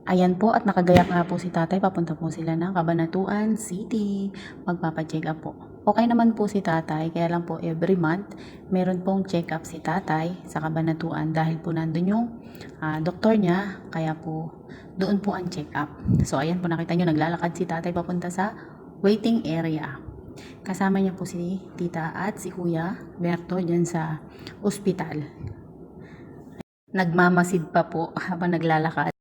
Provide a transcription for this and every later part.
Ayan po at nakagayak nga po si tatay. Papunta po sila ng Cabanatuan City. Magpapacheck up po. Okay naman po si tatay. Kaya lang po every month meron pong check up si tatay sa Cabanatuan. Dahil po nandun yung doktor niya. Kaya po doon po ang check up. So ayan po nakita nyo naglalakad si tatay papunta sa waiting area. Kasama niya po si tita at si kuya Berto dyan sa ospital. Nagmamasid pa po habang naglalakad.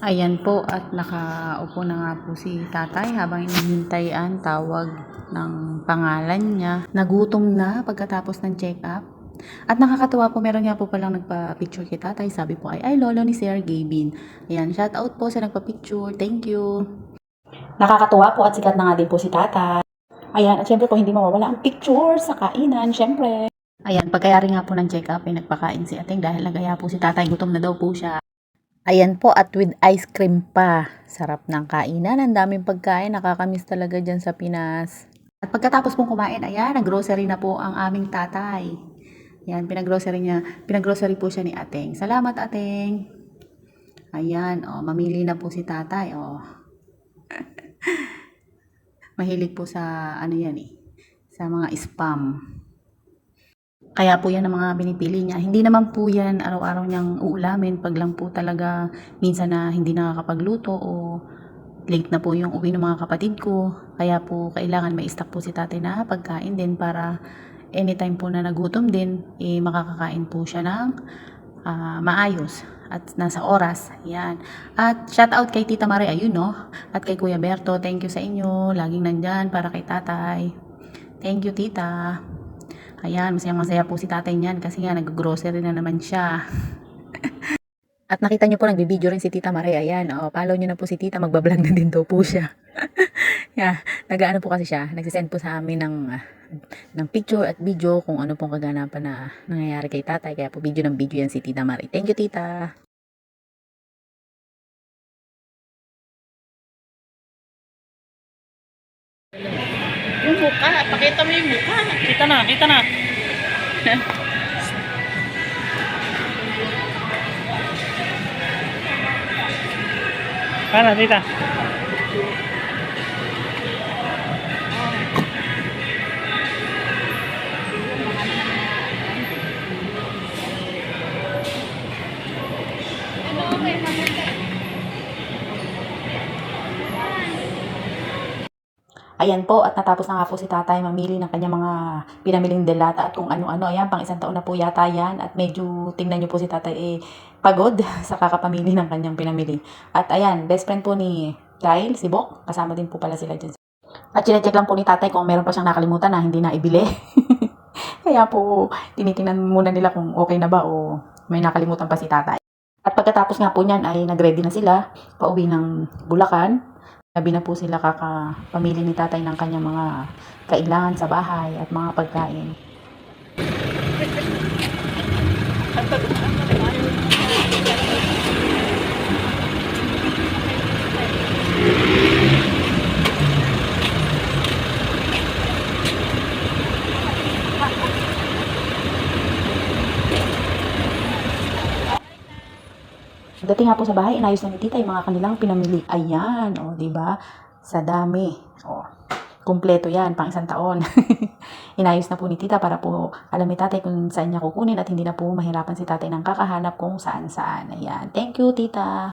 Ayan po at nakaupo na nga po si tatay habang hinihintay ang tawag ng pangalan niya. Nagutom na pagkatapos ng check-up. At nakakatuwa po, meron nga po palang nagpa-picture kay tatay. Sabi po ay lolo ni Sir Gavin. Ayan, shout out po sa nagpa-picture. Thank you. Nakakatuwa po at sikat na nga din po si tatay. Ayan, at syempre po hindi mawawala ang picture sa kainan, syempre. Ayan, pagkayari nga po ng check-up ay nagpakain si ating dahil nagaya po si tatay. Gutom na daw po siya. Ayan po at with ice cream pa. Sarap ng kainan. Ang daming pagkain. Nakakamiss talaga dyan sa Pinas. At pagkatapos pong kumain, ayan, nag-grocery na po ang aming tatay. Ayan, pinag-grocery po siya ni Ateng. Salamat, Ateng. Ayan, mamili na po si tatay. Mahilig po sa, sa mga spam. Kaya po yan ang mga binipili niya. Hindi naman po yan araw-araw niyang uulamin. Pag lang po talaga minsan na hindi nakakapagluto o late na po yung uwi ng mga kapatid ko. Kaya po kailangan may stock po si tatay na pagkain din para anytime po na nagutom din, makakakain po siya ng maayos at nasa oras. Yan. At shout out kay Tita Mare, ayun no. At kay Kuya Berto, thank you sa inyo. Laging nandyan para kay tatay. Thank you, Tita. Ayan, masaya po si tatay niyan kasi nga nag-grocery na naman siya. At nakita niyo po nagbi-video rin si Tita Maria. Ayan, follow niyo na po si Tita, magba-vlog na din daw po siya. Yeah, nag-aano po kasi siya, nagsisend po sa amin ng picture at video kung ano pong kaganapan na nangyayari kay tatay. Kaya po video ng video yan si Tita Maria. Thank you, Tita. Yung mukha, pakita mo yung mukha. Kita na, kita na. Paano, tita? Ayan po, at natapos na nga po si tatay mamili ng kanyang mga pinamiling delata at kung ano-ano. Ayan, pang isang taon na po yata yan. At medyo, tingnan nyo po si tatay pagod sa kakapamili ng kanyang pinamili. At ayan, best friend po ni Kyle, si Bok. Kasama din po pala sila dyan. At chinecheck lang po ni tatay kung meron pa siyang nakalimutan na hindi na ibili. Kaya po, tinitingnan muna nila kung okay na ba o may nakalimutan pa si tatay. At pagkatapos nga po niyan ay nag-ready na sila pauwi ng Bulacan. Sabi na po sila kakapamili ni tatay ng kanyang mga kailangan sa bahay at mga pagkain. Dating nga po sa bahay, inayos na ni tita yung mga kanilang pinamili. Ayan, di ba? Sa dami. Kumpleto yan, pang isang taon. Inayos na po ni tita para po alam ni tatay kung saan niya kukunin at hindi na po mahirapan si tatay ng kakahanap kung saan-saan. Ayan. Thank you, tita.